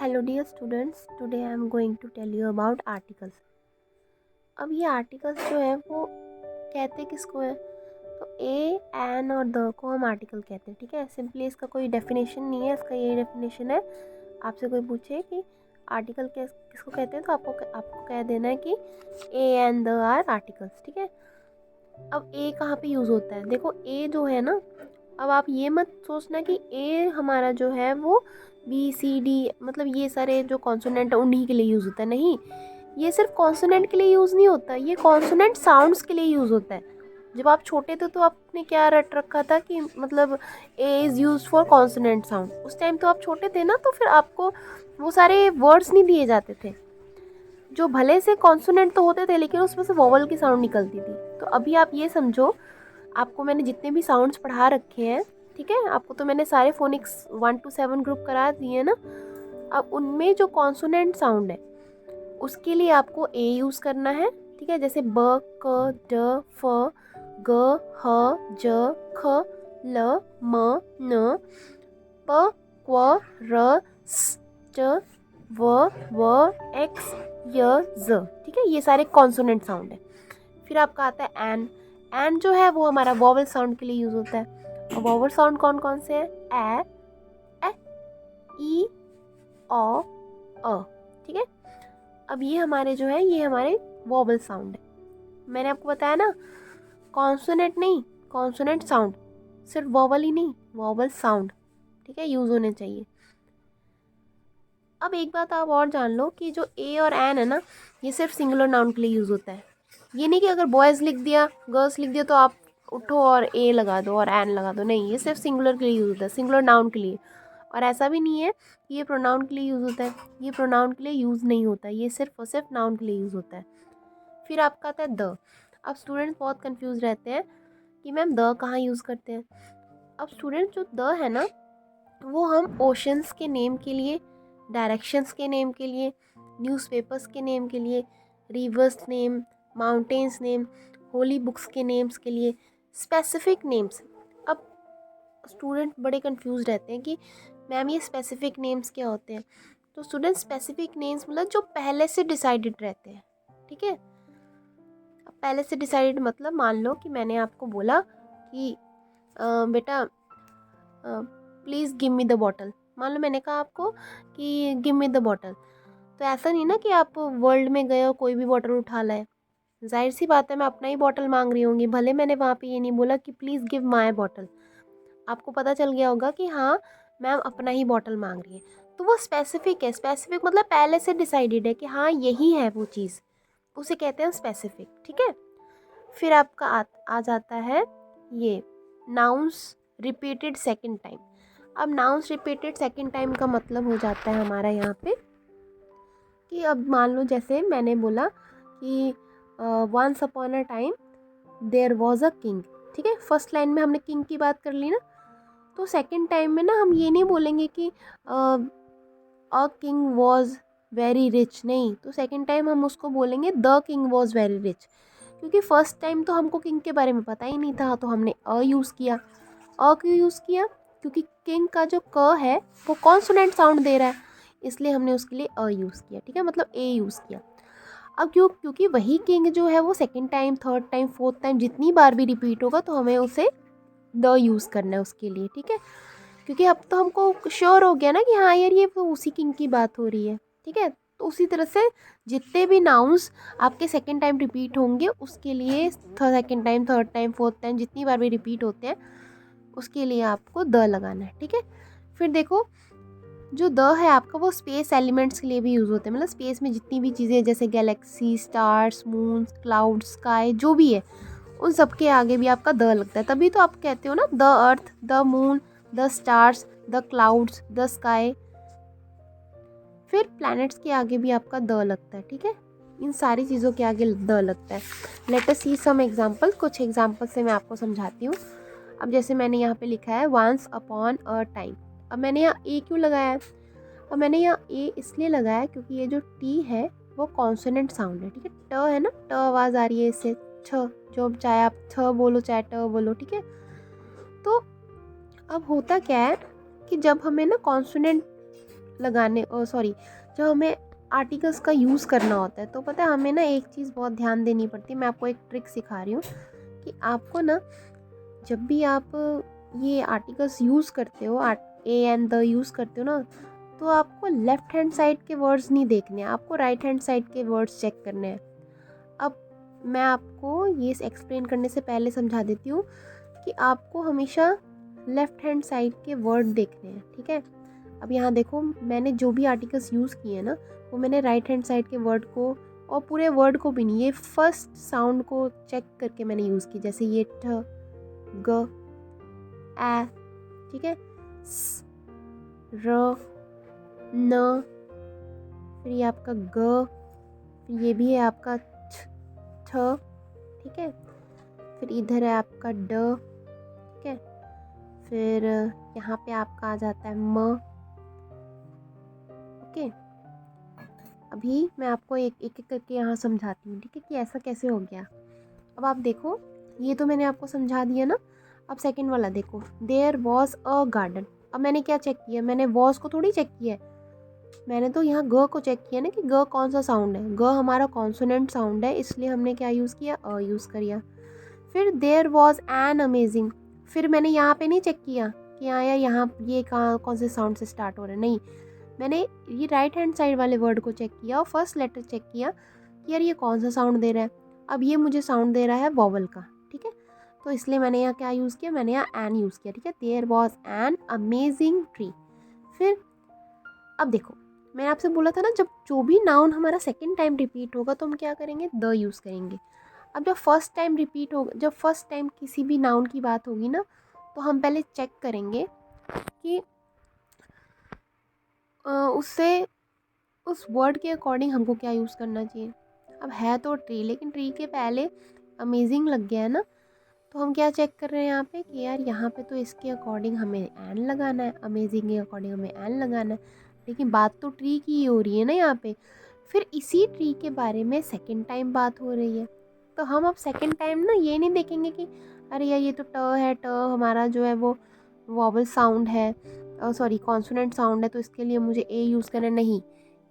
Hello dear students, today I am going to tell you about articles. अब ये articles जो है वो कहते किसको है? तो ए, एन और द को हम आर्टिकल कहते हैं। ठीक है, सिंपली इसका कोई डेफिनेशन नहीं है, इसका यही डेफिनेशन है। आपसे कोई पूछे कि आर्टिकल किसको कहते हैं तो आपको कह देना है कि a and the are articles. ठीक है, अब ए कहाँ पे यूज़ होता है? देखो ए जो है ना, अब आप ये मत सोचना कि ए हमारा जो है वो बी सी डी मतलब ये सारे जो कॉन्सोनेंट है उन्हीं के लिए यूज़ होता है। नहीं, ये सिर्फ कॉन्सोनेंट के लिए यूज़ नहीं होता, ये कॉन्सोनेंट साउंड्स के लिए यूज़ होता है। जब आप छोटे थे तो आपने क्या रट रखा था कि मतलब A is use for consonant sound. उस टाइम तो आप छोटे थे ना, तो फिर आपको वो सारे वर्ड्स नहीं दिए जाते थे जो भले से कॉन्सोनेंट तो होते थे लेकिन उसमें से वोवल की साउंड निकलती थी। तो अभी आप ये समझो, आपको मैंने जितने भी साउंड्स पढ़ा रखे हैं, ठीक है, आपको तो मैंने सारे फोनिक्स 1 to 7 ग्रुप करा दिए ना। अब उनमें जो कॉन्सोनेंट साउंड है उसके लिए आपको ए यूज़ करना है। ठीक है, जैसे ब, क, ड, फ, ग, ह, ज, ख, ल, म, न, प, क्व, र, स, ट, व, एक्स, य, ज। ठीक है, ये सारे कॉन्सोनेंट साउंड है। फिर आपका आता है एन। एन जो है वो हमारा वॉवल साउंड के लिए यूज होता है। और वॉवल साउंड कौन कौन से हैं? ए, ई, ओ, अ। ठीक है, अब ये हमारे जो है ये हमारे वॉवल साउंड है। मैंने आपको बताया ना, कॉन्सोनेंट नहीं, कॉन्सोनेंट साउंड, सिर्फ वॉवल ही नहीं, वॉवल साउंड, ठीक है, यूज होने चाहिए। अब एक बात आप और जान लो कि जो ए और एन है ना, ये सिर्फ सिंगुलर नाउन के लिए यूज होता है। ये नहीं कि अगर बॉयज़ लिख दिया, गर्ल्स लिख दिया तो आप उठो और ए लगा दो और एन लगा दो। नहीं, ये सिर्फ सिंगुलर के लिए यूज़ होता है, सिंगुलर नाउन के लिए। और ऐसा भी नहीं है कि ये प्रोनाउन के लिए यूज़ होता है, ये प्रोनाउन के लिए यूज़ नहीं होता, ये सिर्फ और सिर्फ नाउन के लिए यूज़ होता है। फिर आपका आता है द। अब स्टूडेंट्स बहुत कंफ्यूज रहते हैं कि मैम द कहाँ यूज़ करते हैं। अब स्टूडेंट जो द है ना, वो हम ओशंस के नेम के लिए, डायरेक्शंस के नेम के लिए, न्यूज़पेपर्स के नेम के लिए, reverse name, mountains name, holy books के नेम्स के लिए, स्पेसिफिक नेम्स। अब स्टूडेंट बड़े कंफ्यूज रहते हैं कि मैम ये स्पेसिफिक नेम्स क्या होते हैं। तो स्टूडेंट स्पेसिफिक नेम्स मतलब जो पहले से डिसाइडेड रहते हैं। ठीक है, अब पहले से डिसाइडेड मतलब मान लो कि मैंने आपको बोला कि बेटा please give me the bottle. मान लो मैंने कहा आपको कि गिव मी द बॉटल, तो ऐसा नहीं ना कि आप वर्ल्ड में गए हो कोई भी बॉटल उठा लाए। जाहिर सी बात है मैं अपना ही बॉटल मांग रही होंगी, भले मैंने वहाँ पे ये नहीं बोला कि प्लीज़ गिव माय बॉटल। आपको पता चल गया होगा कि हाँ मैम अपना ही बॉटल मांग रही है, तो वो स्पेसिफिक है। स्पेसिफिक मतलब पहले से डिसाइडेड है कि हाँ यही है वो चीज़, उसे कहते हैं स्पेसिफिक। ठीक है, फिर आपका आ जाता है ये नाउंस रिपीटेड सेकेंड टाइम। अब नाउंस रिपीटेड सेकेंड टाइम का मतलब हो जाता है हमारा यहाँ पे कि अब मान लो जैसे मैंने बोला कि once upon a time there was a king. ठीक है, फर्स्ट लाइन में हमने किंग की बात कर ली ना, तो सेकेंड टाइम में ना हम ये नहीं बोलेंगे कि a king was very rich. नहीं, तो सेकेंड टाइम हम उसको बोलेंगे the king was very rich, क्योंकि फर्स्ट टाइम तो हमको किंग के बारे में पता ही नहीं था, तो हमने अ यूज़ किया। अ क्यों यूज़ किया? क्योंकि किंग का जो क है वो कॉन्सोनेंट साउंड दे रहा है, इसलिए हमने उसके लिए अ यूज़ किया। ठीक है, मतलब ए यूज़ किया। अब क्योंकि वही किंग जो है वो second time, third time, fourth time जितनी बार भी रिपीट होगा तो हमें उसे द यूज़ करना है उसके लिए। ठीक है, क्योंकि अब तो हमको श्योर हो गया ना कि हाँ यार ये तो उसी किंग की बात हो रही है। ठीक है, तो उसी तरह से जितने भी नाउंस आपके सेकंड टाइम रिपीट होंगे उसके लिए second time, third time, fourth time जितनी बार भी रिपीट होते हैं उसके लिए आपको द लगाना है। ठीक है, फिर देखो जो द है आपका वो स्पेस एलिमेंट्स के लिए भी यूज़ होते हैं, मतलब स्पेस में जितनी भी चीज़ें जैसे Galaxy, stars, moon, cloud, sky जो भी है उन सब के आगे भी आपका द लगता है। तभी तो आप कहते हो ना the earth, the moon, the stars, the clouds, the sky. फिर प्लैनेट्स के आगे भी आपका द लगता है। ठीक है, इन सारी चीज़ों के आगे द लगता है। लेट अस सी सम एग्जांपल। कुछ एग्जांपल से मैं आपको समझाती हूँ। अब जैसे मैंने यहाँ पे लिखा है वंस अपॉन अ टाइम। अब मैंने यहाँ ए क्यों लगाया है? अब मैंने यहाँ ए इसलिए लगाया क्योंकि ये जो टी है वो कॉन्सोनेंट साउंड है। ठीक है, ट है ना, ट आवाज़ आ रही है इससे, छ, जो चाहे आप छ बोलो चाहे ट बोलो। ठीक है, तो अब होता क्या है कि जब हमें ना कॉन्सोनेंट लगाने सॉरी जब हमें आर्टिकल्स का यूज़ करना होता है तो पता है हमें ना एक चीज़ बहुत ध्यान देनी पड़ती है। मैं आपको एक ट्रिक सिखा रही हूँ कि आपको ना जब भी आप ये आर्टिकल्स यूज़ करते हो, ए एंड द यूज़ करते हो ना, तो आपको लेफ्ट हैंड साइड के वर्ड्स नहीं देखने हैं, आपको राइट हैंड साइड के वर्ड्स चेक करने हैं। अब मैं आपको ये एक्सप्लेन करने से पहले समझा देती हूँ कि आपको हमेशा लेफ्ट हैंड साइड के वर्ड देखने हैं, ठीक है। अब यहाँ देखो, मैंने जो भी आर्टिकल्स यूज़ किए हैं ना, वो मैंने राइट हैंड साइड के वर्ड को, और पूरे वर्ड को भी नहीं, ये फर्स्ट साउंड को चेक करके मैंने यूज़ की। जैसे ये ठ, ग, ए, ठीक है, स, र, न, फिर ये आपका ग, फिर ये भी है आपका ठ, ठीक है, फिर इधर है आपका ड, ठीक है, फिर यहाँ पे आपका आ जाता है म। ओके, अभी मैं आपको एक एक करके यहाँ समझाती हूँ, ठीक है, कि ऐसा कैसे हो गया। अब आप देखो, ये तो मैंने आपको समझा दिया ना। अब सेकंड वाला देखो, देयर वॉज अ गार्डन। अब मैंने क्या चेक किया, मैंने वॉज को थोड़ी चेक किया है, मैंने तो यहाँ ग को चेक किया ना कि ग कौन सा साउंड है। ग हमारा कॉन्सोनेंट साउंड है, इसलिए हमने क्या यूज़ किया, अ यूज़ किया। फिर देयर वॉज एन अमेजिंग, फिर मैंने यहाँ पे नहीं चेक किया कि यहाँ ये कहाँ कौन से साउंड से स्टार्ट हो रहा है, नहीं, मैंने ये राइट हैंड साइड वाले वर्ड को चेक किया और फर्स्ट लेटर चेक किया कि यार ये कौन सा साउंड दे रहा है। अब ये मुझे साउंड दे रहा है वॉवल का, ठीक है, तो इसलिए मैंने यहाँ क्या यूज़ किया, मैंने यहाँ एन यूज़ किया, ठीक है। There was an amazing tree. फिर अब देखो, मैंने आपसे बोला था ना, जब जो भी नाउन हमारा सेकेंड टाइम रिपीट होगा तो हम क्या करेंगे, द यूज़ करेंगे। अब जब फर्स्ट टाइम रिपीट होगा, जब फर्स्ट टाइम किसी भी नाउन की बात होगी ना, तो हम पहले चेक करेंगे कि उससे उस वर्ड के अकॉर्डिंग हमको क्या यूज़ करना चाहिए। अब है तो ट्री, लेकिन ट्री के पहले अमेजिंग लग गया है ना, तो हम क्या चेक कर रहे हैं यहाँ पे कि यार यहाँ पे तो इसके अकॉर्डिंग हमें एन लगाना है, अमेजिंग के अकॉर्डिंग हमें एन लगाना है, लेकिन बात तो ट्री की ही हो रही है ना यहाँ पे। फिर इसी ट्री के बारे में सेकंड टाइम बात हो रही है, तो हम अब सेकंड टाइम ना ये नहीं देखेंगे कि अरे यार ये तो ट है, ट हमारा जो है वो वॉवल साउंड है, सॉरी कॉन्सोनेंट साउंड है, तो इसके लिए मुझे ए यूज़ करना है। नहीं,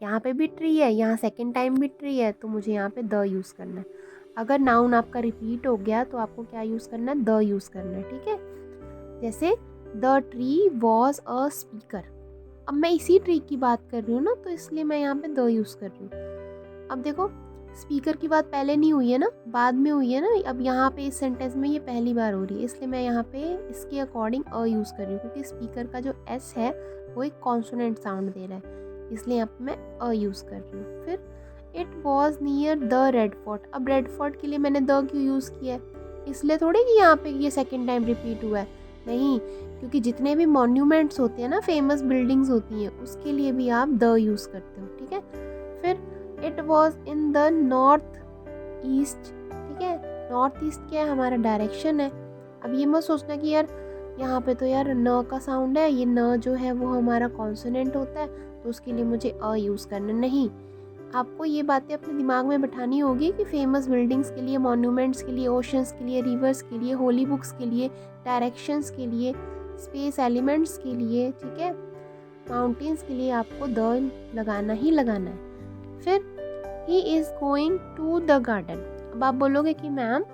यहाँ पे भी ट्री है, यहाँ सेकंड टाइम भी ट्री है, तो मुझे यहाँ पे द यूज़ करना है। अगर नाउन आपका रिपीट हो गया तो आपको क्या यूज़ करना है, द यूज़ करना है, ठीक है। जैसे the tree was a speaker, अब मैं इसी ट्री की बात कर रही हूँ ना, तो इसलिए मैं यहाँ पे द यूज़ कर रही हूँ। अब देखो, स्पीकर की बात पहले नहीं हुई है ना, बाद में हुई है ना। अब यहाँ पे इस सेंटेंस में ये पहली बार हो रही है, इसलिए मैं यहाँ पे इसके अकॉर्डिंग अ यूज़ कर रही हूँ, क्योंकि स्पीकर का जो एस है वो एक कॉन्सोनेंट साउंड दे रहा है, इसलिए यहाँ पे मैं अ यूज़ कर रही हूँ। फिर it was near the red fort. अब रेड फोर्ट के लिए मैंने द क्यों यूज़ किया है, इसलिए थोड़ी कि यहाँ पे ये सेकेंड टाइम रिपीट हुआ है, नहीं, क्योंकि जितने भी मॉन्यूमेंट्स होते हैं ना, फेमस बिल्डिंग्स होती हैं, उसके लिए भी आप द यूज़ करते हो, ठीक है। फिर it was in the north east, ठीक है, नॉर्थ ईस्ट क्या है, हमारा डायरेक्शन है। अब ये मत सोचना कि यार यहाँ पे तो यार न का साउंड है, ये न जो है वो हमारा कॉन्सोनेंट होता है, तो उसके लिए मुझे अ यूज़ करना, नहीं। आपको ये बातें अपने दिमाग में बैठानी होगी कि फेमस बिल्डिंग्स के लिए, मॉन्यूमेंट्स के लिए, ओशंस के लिए, रिवर्स के लिए, होली बुक्स के लिए, डायरेक्शंस के लिए, स्पेस एलिमेंट्स के लिए, ठीक है, माउंटेन्स के लिए आपको द लगाना ही लगाना है। फिर he is going to the garden. अब आप बोलोगे कि मैम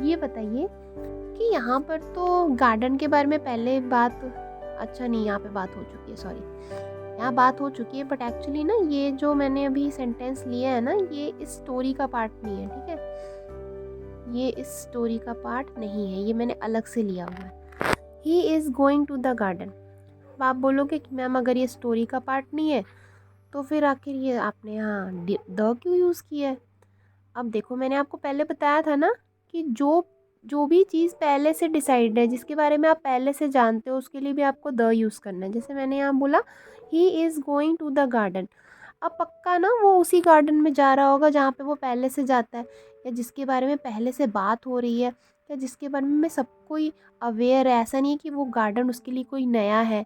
ये बताइए कि यहाँ पर तो गार्डन के बारे में पहले बात, अच्छा नहीं, यहाँ पे बात हो चुकी है, सॉरी, यहाँ बात हो चुकी है, बट एक्चुअली ना ये जो मैंने अभी सेंटेंस लिया है ना, ये इस स्टोरी का पार्ट नहीं है, ठीक है, ये इस स्टोरी का पार्ट नहीं है, ये मैंने अलग से लिया हुआ है। He is going to the garden. अब आप बोलोगे कि मैम अगर ये स्टोरी का पार्ट नहीं है तो फिर आखिर ये आपने यहाँ द क्यों यूज़ किया है। अब देखो, मैंने आपको पहले बताया था ना कि जो जो भी चीज़ पहले से डिसाइड है, जिसके बारे में आप पहले से जानते हो, उसके लिए भी आपको द यूज़ करना है। जैसे मैंने यहाँ बोला he is going to the garden, अब पक्का ना वो उसी गार्डन में जा रहा होगा जहाँ पे वो पहले से जाता है, या जिसके बारे में पहले से बात हो रही है, या जिसके बारे में सब कोई अवेयर है। ऐसा नहीं है कि वो गार्डन उसके लिए कोई नया है,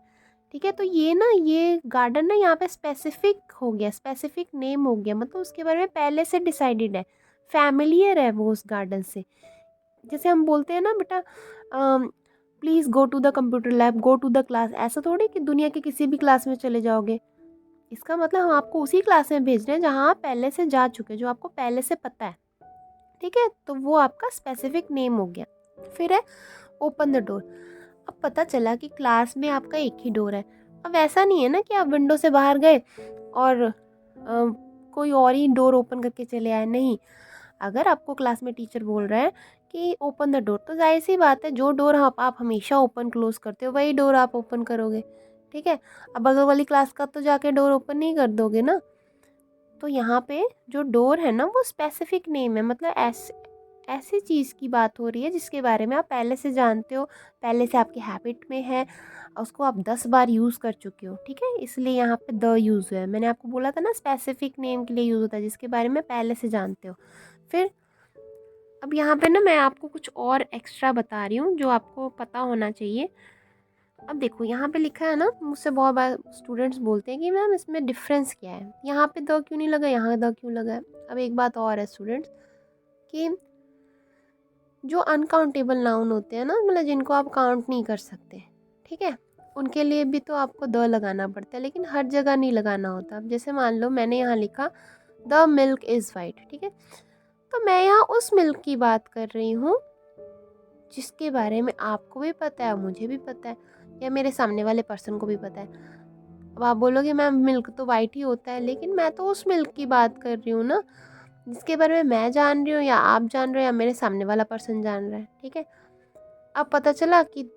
ठीक है। तो ये ना, ये गार्डन ना यहाँ पे स्पेसिफिक हो गया, स्पेसिफिक नेम हो गया, मतलब उसके बारे में पहले से डिसाइडेड है, फैमिलियर है वो उस गार्डन से। जैसे हम बोलते हैं ना बेटा, please go to the computer lab, go to the class, ऐसा थोड़ी कि दुनिया के किसी भी क्लास में चले जाओगे, इसका मतलब हम आपको उसी क्लास में भेज रहे हैं जहाँ आप पहले से जा चुके हैं, जो आपको पहले से पता है, ठीक है। तो वो आपका स्पेसिफिक नेम हो गया। फिर है ओपन द डोर। अब पता चला कि क्लास में आपका एक ही डोर है। अब ऐसा नहीं है ना कि आप विंडो से बाहर गए और कोई और ही डोर ओपन करके चले आए, नहीं। अगर आपको क्लास में टीचर बोल रहा है कि ओपन द डोर, तो जाहिर सी बात है जो डोर आप हमेशा ओपन क्लोज करते हो वही डोर आप ओपन करोगे, ठीक है। अब बगल वाली क्लास का तो जाके डोर ओपन नहीं कर दोगे ना। तो यहाँ पे जो डोर है ना वो स्पेसिफिक नेम है, मतलब ऐसी चीज़ की बात हो रही है जिसके बारे में आप पहले से जानते हो, पहले से आपके हैबिट में है, उसको आप 10 बार यूज़ कर चुके हो, ठीक है। इसलिए यहाँ पे द यूज़ हुआ है। मैंने आपको बोला था ना स्पेसिफिक नेम के लिए यूज़ होता है जिसके बारे में पहले से जानते हो। फिर अब यहाँ पे ना मैं आपको कुछ और एक्स्ट्रा बता रही हूँ जो आपको पता होना चाहिए। अब देखो यहाँ पे लिखा है ना, मुझसे बहुत बार स्टूडेंट्स बोलते हैं कि मैम इसमें डिफरेंस क्या है, यहाँ पे द क्यों नहीं लगा, यहाँ द क्यों लगा है। अब एक बात और है स्टूडेंट्स कि जो अनकाउंटेबल नाउन होते हैं ना, मतलब जिनको आप काउंट नहीं कर सकते, ठीक है, उनके लिए भी तो आपको द लगाना पड़ता है, लेकिन हर जगह नहीं लगाना होता। अब जैसे मान लो मैंने यहाँ लिखा द मिल्क इज़ वाइट, ठीक है, तो मैं यहाँ उस मिल्क की बात कर रही हूँ जिसके बारे में आपको भी पता है, मुझे भी पता है, या मेरे सामने वाले पर्सन को भी पता है। अब आप बोलोगे मैम मिल्क तो वाइट ही होता है, लेकिन मैं तो उस मिल्क की बात कर रही हूँ ना जिसके बारे में मैं जान रही हूँ, या आप जान रहे हो, या मेरे सामने वाला पर्सन जान रहा है, ठीक है। अब पता चला कि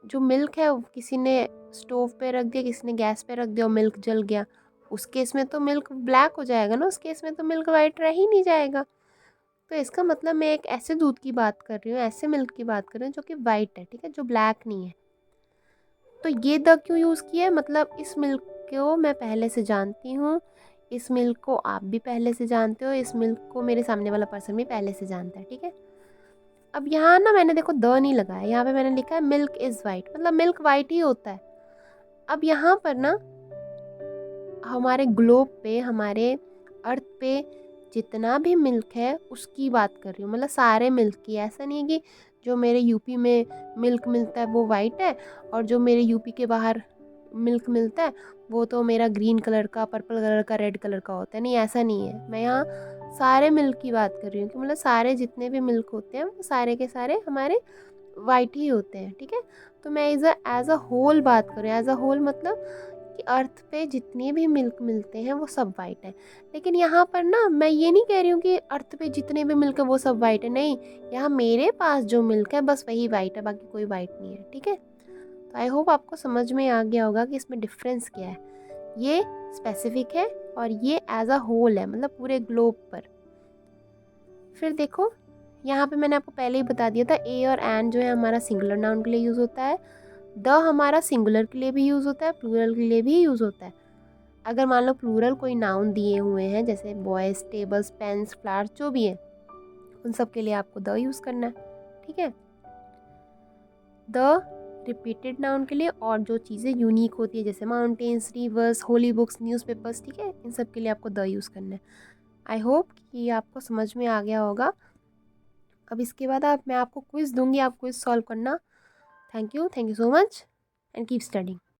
जो मिल्क है वो किसी ने स्टोव पे रख दिया, किसी ने गैस पे रख दिया और मिल्क जल गया, उस केस में तो मिल्क ब्लैक हो जाएगा ना, उस केस में तो मिल्क वाइट रह ही नहीं जाएगा। तो इसका मतलब मैं एक ऐसे दूध की बात कर रही हूँ, ऐसे मिल्क की बात कर रही हूँ जो कि वाइट है, ठीक है, जो ब्लैक नहीं है। तो ये द क्यों यूज़ किया है, मतलब इस मिल्क को मैं पहले से जानती हूँ, इस मिल्क को आप भी पहले से जानते हो, इस मिल्क को मेरे सामने वाला पर्सन भी पहले से जानता है, ठीक है। अब यहाँ ना मैंने देखो द नहीं लगाया, यहाँ पे मैंने लिखा है मिल्क इज़ वाइट, मतलब मिल्क वाइट ही होता है। अब यहाँ पर ना हमारे ग्लोब पे, हमारे अर्थ पे जितना भी मिल्क है उसकी बात कर रही हूँ, मतलब सारे मिल्क की। ऐसा नहीं है कि जो मेरे यूपी में मिल्क मिलता है वो वाइट है और जो मेरे यूपी के बाहर मिल्क मिलता है वो तो मेरा ग्रीन कलर का, पर्पल कलर का, रेड कलर का होता है। नहीं, ऐसा नहीं है। मैं यहाँ सारे मिल्क की बात कर रही हूँ कि मतलब सारे जितने भी मिल्क होते हैं वो सारे के सारे हमारे वाइट ही होते हैं, ठीक है। तो मैं एज अ होल बात करूँ, एज अ होल मतलब कि अर्थ पे जितने भी मिल्क मिलते हैं वो सब वाइट है। लेकिन यहाँ पर ना मैं ये नहीं कह रही हूँ कि अर्थ पे जितने भी मिल्क है वो सब वाइट है, नहीं। यहाँ मेरे पास जो मिल्क है बस वही वाइट है, बाकी कोई वाइट नहीं है, ठीक है। तो आई होप आपको समझ में आ गया होगा कि इसमें डिफरेंस क्या है। ये स्पेसिफिक है और ये एज अ होल है, मतलब पूरे ग्लोब पर। फिर देखो यहाँ पे मैंने आपको पहले ही बता दिया था ए और एन जो है हमारा सिंगुलर नाउन के लिए यूज़ होता है, द हमारा सिंगुलर के लिए भी यूज़ होता है, प्लूरल के लिए भी यूज़ होता है। अगर मान लो प्लूरल कोई नाउन दिए हुए हैं जैसे बॉयज़, टेबल्स, पेन्स, फ्लावर्स, जो भी है, उन सब के लिए आपको द यूज़ करना है, ठीक है। द रिपीटेड नाउन के लिए, और जो चीज़ें यूनिक होती है जैसे mountains, reverse, holy books, newspapers, ठीक है, इन सब के लिए आपको द यूज़ करना है। आई होप कि आपको समझ में आ गया होगा। अब इसके बाद मैं आपको क्विज़ दूंगी, आप क्विज़ सॉल्व करना। Thank you so much and keep studying.